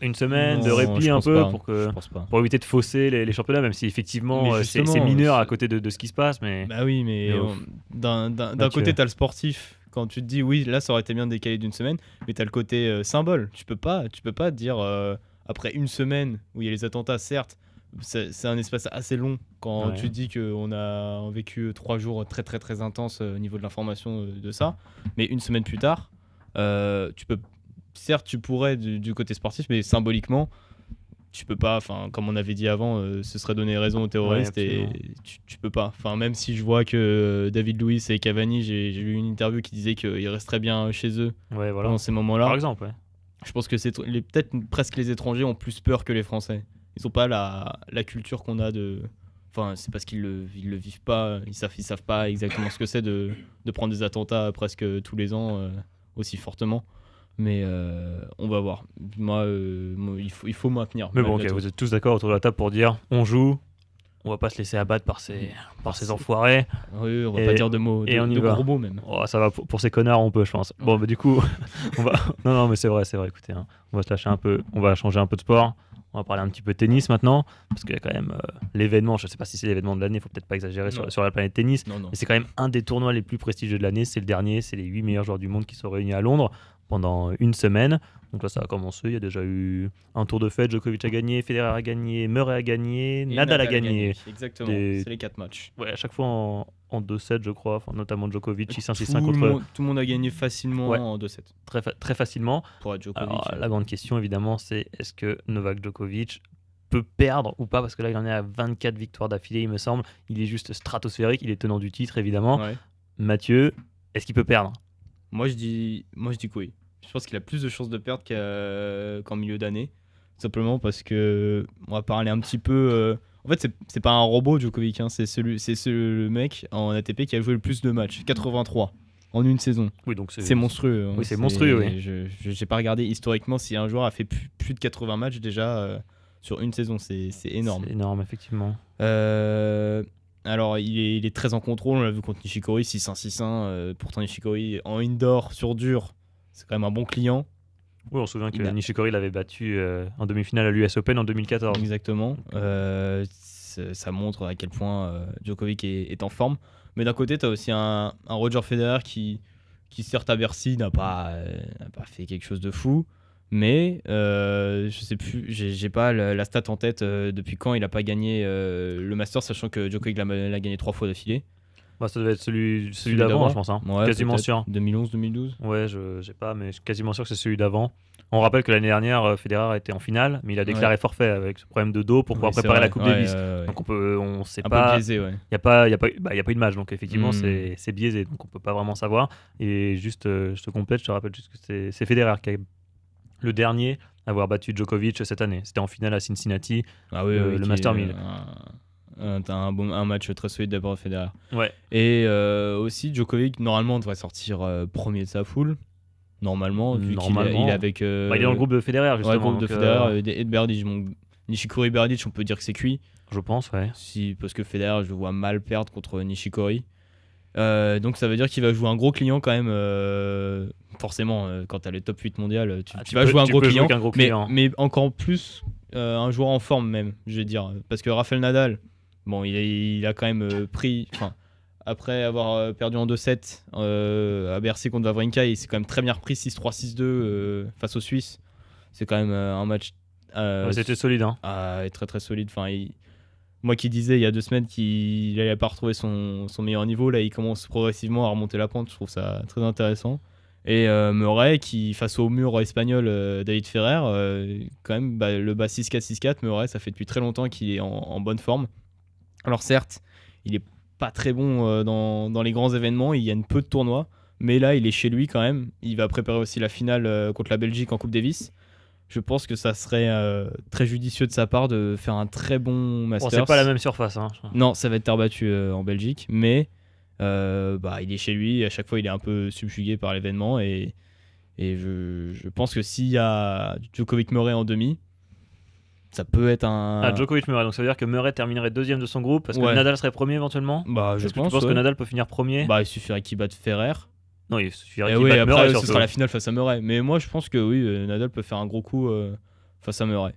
[SPEAKER 1] une semaine de
[SPEAKER 2] Non,
[SPEAKER 1] répit
[SPEAKER 2] je
[SPEAKER 1] un
[SPEAKER 2] pense
[SPEAKER 1] peu
[SPEAKER 2] pas,
[SPEAKER 1] pour
[SPEAKER 2] je pense pas.
[SPEAKER 1] éviter de fausser les championnats, même si effectivement
[SPEAKER 2] Mais
[SPEAKER 1] c'est
[SPEAKER 2] justement,
[SPEAKER 1] mineur à
[SPEAKER 2] c'est-
[SPEAKER 1] côté de ce qui se passe, mais
[SPEAKER 2] Bah oui, mais
[SPEAKER 1] Mais
[SPEAKER 2] d'un
[SPEAKER 1] Mathieu.
[SPEAKER 2] côté, t'as le sportif. Quand tu te dis oui, là, ça aurait été bien de décaler d'une semaine, mais t'as le côté symbole. Tu peux pas dire après une semaine où il y a les attentats, certes, c'est un espace assez long. Quand
[SPEAKER 1] Ouais.
[SPEAKER 2] tu te dis qu'on a vécu 3 jours très très très intenses au niveau de l'information de ça, mais une semaine plus tard, certes, tu pourrais du côté sportif, mais symboliquement, tu peux pas, comme on avait dit avant, ce serait donner raison aux terroristes et
[SPEAKER 1] absolument.
[SPEAKER 2] tu peux pas. Même si je vois que David Luiz et Cavani, j'ai lu une interview qui disait qu'ils resteraient bien chez eux
[SPEAKER 1] ouais, voilà.
[SPEAKER 2] pendant ces
[SPEAKER 1] Par
[SPEAKER 2] moments-là.
[SPEAKER 1] exemple, ouais.
[SPEAKER 2] Je pense que peut-être presque les étrangers ont plus peur que les Français. Ils ont pas la culture qu'on a de. C'est parce qu'ils le vivent pas. Ils savent pas exactement ce que c'est de prendre des attentats presque tous les ans aussi fortement. Mais on va voir. Moi, il faut maintenir.
[SPEAKER 1] Mais bon, ok,
[SPEAKER 2] malgré tout.
[SPEAKER 1] vous êtes tous d'accord autour de la table pour dire on joue, on va pas se laisser abattre par ces enfoirés.
[SPEAKER 2] Oui, on va
[SPEAKER 1] Et-
[SPEAKER 2] pas dire de mots,
[SPEAKER 1] et on y
[SPEAKER 2] de
[SPEAKER 1] va.
[SPEAKER 2] gros mots même.
[SPEAKER 1] Oh, ça va pour ces connards, on peut, je pense. Bon, bah, du coup, on va. Non, mais c'est vrai. Écoutez, hein, on va se lâcher un peu, on va changer un peu de sport. On va parler un petit peu tennis maintenant, parce qu'il y a quand même l'événement. Je sais pas si c'est l'événement de l'année, il faut peut-être pas exagérer
[SPEAKER 2] Non.
[SPEAKER 1] sur la planète tennis.
[SPEAKER 2] Non.
[SPEAKER 1] Mais c'est quand même un des tournois les plus prestigieux de l'année. C'est le dernier. C'est les 8 meilleurs joueurs du monde qui sont réunis à Londres pendant une semaine. Donc là, ça a commencé. Il y a déjà eu un tour de fête. Djokovic a gagné, Federer a gagné, Murray a gagné,
[SPEAKER 2] Et
[SPEAKER 1] Nadal a gagné.
[SPEAKER 2] Exactement,
[SPEAKER 1] Des-
[SPEAKER 2] c'est les 4 matchs.
[SPEAKER 1] Ouais, à chaque fois en 2-7, je crois. Notamment Djokovic, 6-1, 6-1
[SPEAKER 2] Tout
[SPEAKER 1] contre
[SPEAKER 2] le monde a gagné facilement
[SPEAKER 1] Ouais.
[SPEAKER 2] en 2-7
[SPEAKER 1] très facilement.
[SPEAKER 2] pour être Djokovic.
[SPEAKER 1] Alors, la grande question, évidemment, c'est est-ce que Novak Djokovic peut perdre ou pas? Parce que là, il en est à 24 victoires d'affilée, il me semble. Il est juste stratosphérique. Il est tenant du titre, évidemment.
[SPEAKER 2] Ouais.
[SPEAKER 1] Mathieu, est-ce qu'il peut perdre?
[SPEAKER 2] Moi je dis que oui. Je pense qu'il a plus de chances de perdre qu'en milieu d'année. Simplement parce que on va parler un petit peu. En fait, c'est pas un robot Djokovic, hein, c'est le mec en ATP qui a joué le plus de matchs, 83 en une saison.
[SPEAKER 1] Oui, donc
[SPEAKER 2] C'est monstrueux. hein.
[SPEAKER 1] Oui, c'est monstrueux, oui.
[SPEAKER 2] J'ai pas regardé historiquement si un joueur a fait plus de 80 matchs déjà sur une saison. C'est énorme.
[SPEAKER 1] C'est énorme, effectivement.
[SPEAKER 2] Alors, il est très en contrôle. On l'a vu contre Nishikori, 6-1, 6-1. Pourtant, Nishikori en indoor, sur dur, c'est quand même un bon client.
[SPEAKER 1] Oui, on se souvient que
[SPEAKER 2] Il a-
[SPEAKER 1] Nishikori l'avait battu en demi-finale à l'US Open en 2014.
[SPEAKER 2] Exactement. ça montre à quel point Djokovic est en forme. Mais d'un côté, tu as aussi un Roger Federer qui certes à Bercy n'a pas fait quelque chose de fou, mais je sais plus, j'ai pas la stat en tête depuis quand il a pas gagné le Master, sachant que Djokovic l'a gagné 3 fois d'affilée.
[SPEAKER 1] Bah, ça devait être celui d'avant, je pense. Hein.
[SPEAKER 2] Ouais,
[SPEAKER 1] Quasiment
[SPEAKER 2] peut-être.
[SPEAKER 1] sûr.
[SPEAKER 2] 2011, 2012.
[SPEAKER 1] Ouais, je sais pas, mais je suis quasiment sûr que c'est celui d'avant. On rappelle que l'année dernière, Federer était en finale, mais il a déclaré forfait avec ce problème de dos pour pouvoir préparer la Coupe Davis. Donc on sait
[SPEAKER 2] un
[SPEAKER 1] pas.
[SPEAKER 2] peu biaisé, ouais.
[SPEAKER 1] Il n'y a pas eu de match, donc effectivement c'est biaisé, donc on peut pas vraiment savoir. Et juste, je te complète, je te rappelle juste que c'est Federer qui a le dernier à avoir battu Djokovic cette année. C'était en finale à Cincinnati, le Master 1000.
[SPEAKER 2] Un match très solide d'abord de Federer.
[SPEAKER 1] Ouais.
[SPEAKER 2] Et aussi Djokovic normalement devrait sortir premier de sa poule. Normalement, vu qu'il est avec.
[SPEAKER 1] Il est dans le groupe de Federer justement.
[SPEAKER 2] Ouais, le groupe de Federer et de Berdych. Nishikori Berdych, on peut dire que c'est cuit.
[SPEAKER 1] Je pense, ouais.
[SPEAKER 2] Parce que Federer, je le vois mal perdre contre Nishikori. Donc ça veut dire qu'il va jouer un gros client quand même. Forcément, quand tu as le top 8 mondial, tu vas jouer un gros client. Mais encore plus un joueur en forme même, je vais dire. Parce que Rafael Nadal, bon, il a quand même pris... Après avoir perdu en 2-7 à Bercy contre Wawrinka, il s'est quand même très bien repris 6-3, 6-2 face aux Suisses. C'est quand même un match...
[SPEAKER 1] c'était solide, hein.
[SPEAKER 2] Très très solide. Moi qui disais il y a 2 semaines qu'il n'allait pas retrouver son meilleur niveau, là il commence progressivement à remonter la pente, je trouve ça très intéressant. Et Murray qui, face au mur espagnol David Ferrer, quand même le bat 6-4, 6-4, Murray ça fait depuis très longtemps qu'il est en bonne forme. Alors certes, il est pas très bon dans les grands événements, il gagne peu de tournois, mais là il est chez lui quand même, il va préparer aussi la finale contre la Belgique en Coupe Davis. Je pense que ça serait très judicieux de sa part de faire un très bon Masters.
[SPEAKER 1] Bon, c'est pas la même surface. Hein.
[SPEAKER 2] Non, ça va être terre battue en Belgique, mais il est chez lui et à chaque fois il est un peu subjugué par l'événement et je pense que s'il y a Djokovic Murray en demi, ça peut être un...
[SPEAKER 1] Djokovic Murray, donc ça veut dire que Murray terminerait deuxième de son groupe parce que Nadal serait premier éventuellement.
[SPEAKER 2] Est-ce
[SPEAKER 1] que tu penses que Nadal peut finir premier?
[SPEAKER 2] Il suffirait qu'il batte Ferrer.
[SPEAKER 1] Non, il suffirait qu'il batte
[SPEAKER 2] Murray.
[SPEAKER 1] Après,
[SPEAKER 2] ce sera la finale face à Murray. Mais moi, je pense que oui, Nadal peut faire un gros coup face à Murray.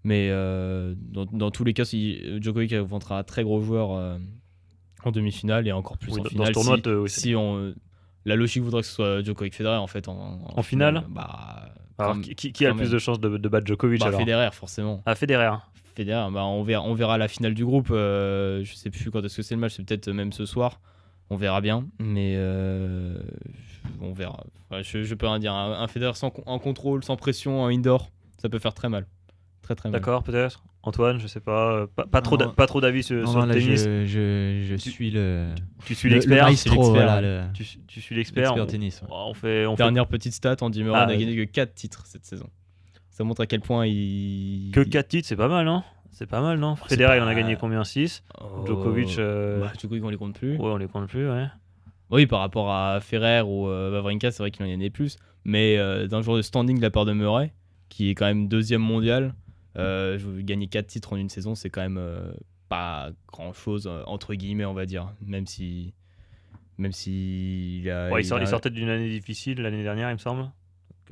[SPEAKER 2] Mais dans tous les cas, si Djokovic affrontera un très gros joueur en demi-finale et encore plus en finale.
[SPEAKER 1] Dans ce tournoi,
[SPEAKER 2] la logique voudrait que ce soit Djokovic Federer en fait en
[SPEAKER 1] finale. Alors, qui a le plus de chances de battre Djokovic alors?
[SPEAKER 2] Federer, forcément.
[SPEAKER 1] Federer,
[SPEAKER 2] on verra la finale du groupe. Je sais plus quand est-ce que c'est le match, c'est peut-être même ce soir. On verra bien, mais on verra. Je peux rien dire. Un Federer en contrôle, sans pression, en indoor, ça peut faire très mal. Très très mal.
[SPEAKER 1] D'accord, peut-être. Antoine, je sais pas. Pas trop d'avis sur le tennis.
[SPEAKER 3] Je suis le.
[SPEAKER 1] Tu suis l'expert.
[SPEAKER 3] Maestro,
[SPEAKER 1] tu suis l'expert.
[SPEAKER 3] L'expert tennis.
[SPEAKER 1] Ouais.
[SPEAKER 2] Dernière petite stat, Andy Murray n'a gagné que 4 titres cette saison. Ça montre à quel point il.
[SPEAKER 1] Que 4 titres, c'est pas mal, non? C'est pas mal, non? Federer, il en a gagné combien? 6. Djokovic.
[SPEAKER 2] Djokovic, on les compte plus.
[SPEAKER 1] Ouais, on les compte plus, ouais.
[SPEAKER 2] Oui, par rapport à Ferrer ou Wawrinka, c'est vrai qu'il en gagnait plus. Mais d'un joueur de standing de la part de Murray, qui est quand même 2e mondial, gagner 4 titres en une saison, c'est quand même pas grand chose, entre guillemets, on va dire. Même si il
[SPEAKER 1] sortait d'une année difficile l'année dernière, il me semble.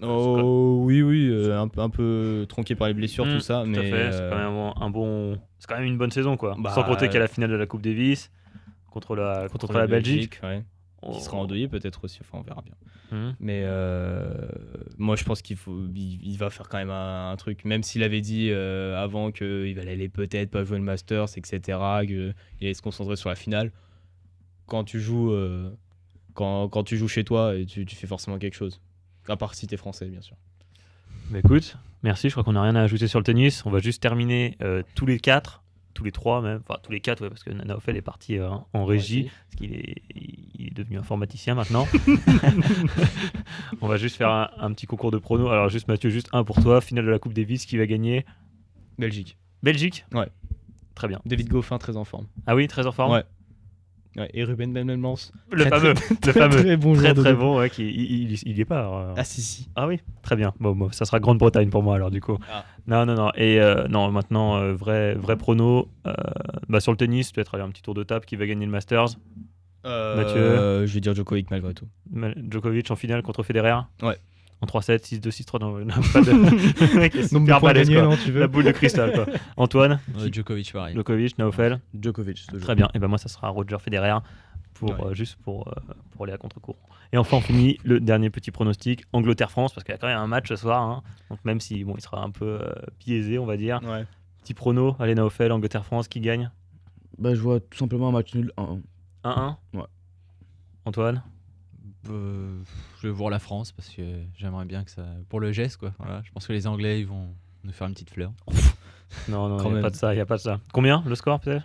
[SPEAKER 2] Oui, un peu tronqué par les blessures, tout ça. Mais
[SPEAKER 1] fait, c'est quand même une bonne saison, quoi. Sans compter qu'il y a la finale de la Coupe Davis contre la Belgique.
[SPEAKER 2] Ouais. Qui sera endeuillé peut-être aussi, enfin on verra bien. Mais moi je pense qu'il va faire quand même un truc, même s'il avait dit avant qu'il allait peut-être pas jouer le Masters, etc., qu'il allait se concentrer sur la finale. Quand tu joues chez toi, tu fais forcément quelque chose. À part si t'es français, bien sûr.
[SPEAKER 1] Bah écoute, merci, je crois qu'on n'a rien à ajouter sur le tennis. On va juste terminer tous les 3 même, enfin tous les 4, ouais, parce que Nana Offel est parti en régie, parce qu'il est devenu informaticien maintenant. On va juste faire un petit concours de pronos. Alors juste Mathieu, juste un pour toi, finale de la Coupe Davis, qui va gagner?
[SPEAKER 2] Belgique.
[SPEAKER 1] Ouais. Très bien.
[SPEAKER 2] David Goffin, très en forme.
[SPEAKER 1] Ah oui, très en forme.
[SPEAKER 2] Ouais. Et Ruben Benelmans.
[SPEAKER 1] Le fameux.
[SPEAKER 2] Très bon.
[SPEAKER 1] Très bon, ouais, il y est pas.
[SPEAKER 2] Si.
[SPEAKER 1] Ah oui, très bien. Bon, ça sera Grande-Bretagne pour moi alors du coup. Non. Et maintenant, vrai prono. Sur le tennis, peut-être aller un petit tour de table, qui va gagner le Masters?
[SPEAKER 2] Mathieu. Je vais dire Djokovic malgré tout.
[SPEAKER 1] Djokovic en finale contre Federer?
[SPEAKER 2] Ouais.
[SPEAKER 1] En 3-7, 6-2, 6-3, non, pas de. Le mec est
[SPEAKER 2] Nombre de
[SPEAKER 1] super
[SPEAKER 2] points
[SPEAKER 1] balèze,
[SPEAKER 2] gagnés,
[SPEAKER 1] quoi.
[SPEAKER 2] non, tu veux
[SPEAKER 1] La boule de cristal, quoi. Antoine,
[SPEAKER 3] Djokovic, pareil.
[SPEAKER 1] Djokovic, Naofel.
[SPEAKER 4] Djokovic, toujours.
[SPEAKER 1] Très bien. Et ben moi, ça sera Roger Federer pour
[SPEAKER 2] Ouais.
[SPEAKER 1] juste pour aller à contre-courant. Et enfin, on finit le dernier petit pronostic Angleterre-France parce qu'il y a quand même un match ce soir. Hein. Donc même si bon, il sera un peu biaisé, on va dire.
[SPEAKER 2] Ouais.
[SPEAKER 1] Petit prono, allez Naofel, Angleterre-France, qui gagne?
[SPEAKER 4] Bah, je vois tout simplement un match nul 1-1.
[SPEAKER 1] 1-1.
[SPEAKER 4] Ouais.
[SPEAKER 1] Antoine.
[SPEAKER 3] Je vais voir la France parce que j'aimerais bien que ça. Pour le geste, quoi. Voilà. Je pense que les Anglais, ils vont nous faire une petite fleur.
[SPEAKER 1] Non,
[SPEAKER 2] Quand
[SPEAKER 1] il n'y a
[SPEAKER 2] même.
[SPEAKER 1] pas de ça, il a pas de ça. Combien le score peut-être?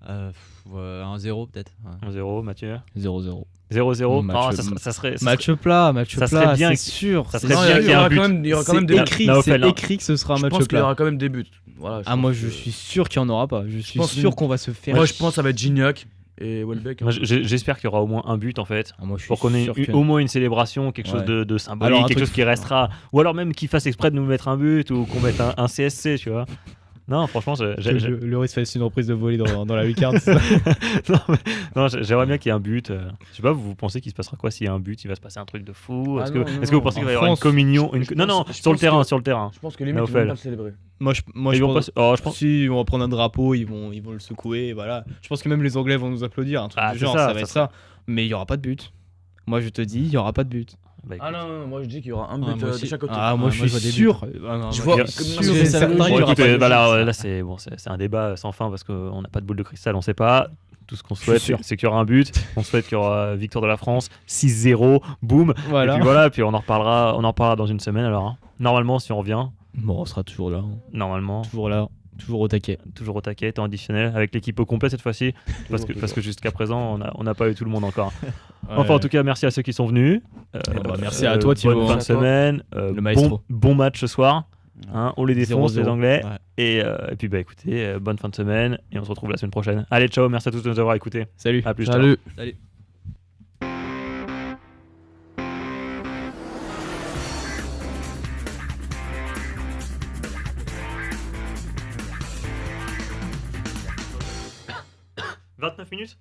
[SPEAKER 3] 1-0 peut-être. Ouais.
[SPEAKER 1] 1-0, Mathieu.
[SPEAKER 2] 0-0.
[SPEAKER 1] 0-0.
[SPEAKER 2] Match-
[SPEAKER 1] Oh, ça serait.
[SPEAKER 2] Match plat,
[SPEAKER 1] ça serait bien
[SPEAKER 2] c'est sûr.
[SPEAKER 1] ça
[SPEAKER 2] c'est
[SPEAKER 1] serait
[SPEAKER 4] Non,
[SPEAKER 1] bien
[SPEAKER 2] sûr.
[SPEAKER 1] qu'il y ait un but.
[SPEAKER 4] il y aura quand même
[SPEAKER 2] C'est
[SPEAKER 4] des
[SPEAKER 2] écrit,
[SPEAKER 1] Non,
[SPEAKER 2] c'est
[SPEAKER 1] non.
[SPEAKER 2] écrit que ce sera un
[SPEAKER 4] Je
[SPEAKER 2] match
[SPEAKER 4] pense qu'il y
[SPEAKER 2] plat.
[SPEAKER 4] aura quand même des buts. Voilà,
[SPEAKER 2] Ah, moi
[SPEAKER 4] pense
[SPEAKER 2] je
[SPEAKER 4] que-
[SPEAKER 2] suis sûr qu'il n'y en aura pas. Je suis
[SPEAKER 4] pense
[SPEAKER 2] sûr
[SPEAKER 4] une-
[SPEAKER 2] qu'on va se faire.
[SPEAKER 4] Moi, je pense que ça va être Gignac et Welbeck.
[SPEAKER 1] Moi, j'espère qu'il y aura au moins un but en fait.
[SPEAKER 2] Ah, moi, je suis
[SPEAKER 1] Pour qu'on ait
[SPEAKER 2] sûr que-
[SPEAKER 1] au moins une célébration, quelque chose
[SPEAKER 2] Ouais.
[SPEAKER 1] de symbolique,
[SPEAKER 2] Alors, un
[SPEAKER 1] quelque
[SPEAKER 2] truc-
[SPEAKER 1] chose qui restera. Ou alors même qu'il fasse exprès de nous mettre un but ou qu'on mette un CSC, tu vois. Non, franchement,
[SPEAKER 2] Lloris fasse une reprise de volée dans la lucarne.
[SPEAKER 1] non, j'aimerais bien qu'il y ait un but. Je sais pas, vous pensez qu'il se passera quoi s'il y a un but? Il va se passer un truc de fou?
[SPEAKER 4] Ah
[SPEAKER 1] Est-ce
[SPEAKER 4] non,
[SPEAKER 1] que,
[SPEAKER 4] non,
[SPEAKER 1] est-ce que vous
[SPEAKER 4] non.
[SPEAKER 1] pensez qu'il va y
[SPEAKER 2] En
[SPEAKER 1] avoir une
[SPEAKER 2] France,
[SPEAKER 1] communion
[SPEAKER 4] je
[SPEAKER 1] Non, non,
[SPEAKER 4] pense- je
[SPEAKER 1] sur le
[SPEAKER 4] pense
[SPEAKER 1] terrain,
[SPEAKER 4] que-
[SPEAKER 1] sur le terrain.
[SPEAKER 4] Je pense que limite, ils
[SPEAKER 1] Naofel.
[SPEAKER 4] vont pas le célébrer.
[SPEAKER 2] Moi,
[SPEAKER 1] Ils
[SPEAKER 2] je
[SPEAKER 1] vont
[SPEAKER 2] pense.
[SPEAKER 1] pas- oh, je pense.
[SPEAKER 2] Si, ils vont prendre un drapeau, ils vont le secouer, et voilà. Je pense que même les Anglais vont nous applaudir, un truc
[SPEAKER 1] Ah,
[SPEAKER 2] du
[SPEAKER 1] c'est
[SPEAKER 2] genre,
[SPEAKER 1] ça,
[SPEAKER 2] ça
[SPEAKER 1] ça
[SPEAKER 2] va être
[SPEAKER 1] serait-
[SPEAKER 2] ça. Mais il y aura pas de but. Moi, je te dis, il y aura pas de but.
[SPEAKER 1] Bah,
[SPEAKER 4] Ah
[SPEAKER 1] écoute.
[SPEAKER 4] non, moi je dis qu'il y aura un
[SPEAKER 3] Ah,
[SPEAKER 4] but
[SPEAKER 3] moi
[SPEAKER 4] de
[SPEAKER 3] aussi.
[SPEAKER 4] chaque côté.
[SPEAKER 2] Ah, moi, je
[SPEAKER 3] vois
[SPEAKER 2] suis
[SPEAKER 3] des buts.
[SPEAKER 2] sûr. Ah, non,
[SPEAKER 4] Je
[SPEAKER 2] moi,
[SPEAKER 4] vois-
[SPEAKER 2] je
[SPEAKER 4] comme-
[SPEAKER 2] suis
[SPEAKER 4] parce
[SPEAKER 2] sûr
[SPEAKER 4] que
[SPEAKER 2] et
[SPEAKER 4] ça-
[SPEAKER 2] certain,
[SPEAKER 4] bon,
[SPEAKER 2] il y aura
[SPEAKER 1] Écoute,
[SPEAKER 2] pas de
[SPEAKER 1] bah
[SPEAKER 2] but.
[SPEAKER 1] là, c'est un débat sans fin parce qu'on n'a pas de boule de cristal, on sait pas. Tout ce qu'on
[SPEAKER 2] suis
[SPEAKER 1] souhaite,
[SPEAKER 2] sûr.
[SPEAKER 1] c'est qu'il y aura un but. On souhaite qu'il y aura victoire de la France, 6-0, boum.
[SPEAKER 2] Voilà.
[SPEAKER 1] Et puis on en reparlera dans une semaine alors. Hein. Normalement, si on revient,
[SPEAKER 2] Bon, on sera toujours là.
[SPEAKER 1] normalement,
[SPEAKER 2] Toujours au taquet.
[SPEAKER 1] toujours au taquet, temps additionnel, avec l'équipe au complet cette fois-ci, parce que jusqu'à présent, on n'a pas eu tout le monde encore. Enfin, en tout cas, merci à ceux qui sont venus.
[SPEAKER 2] merci à toi, Thibaut.
[SPEAKER 1] Bonne fin de
[SPEAKER 4] Merci à toi.
[SPEAKER 1] semaine.
[SPEAKER 2] Le maestro.
[SPEAKER 1] Bon match ce soir. Hein, on les défonce,
[SPEAKER 2] 0-0.
[SPEAKER 1] les Anglais.
[SPEAKER 3] Ouais.
[SPEAKER 1] Et puis, bah écoutez, bonne fin de semaine. Et on se retrouve la semaine prochaine. Allez, ciao. Merci à tous de nous avoir écoutés.
[SPEAKER 2] Salut.
[SPEAKER 1] À plus. ciao.
[SPEAKER 4] Salut.
[SPEAKER 3] Salut.
[SPEAKER 1] Ouais. 29 minutes.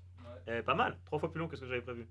[SPEAKER 1] Pas mal. 3 fois plus long que ce que j'avais prévu.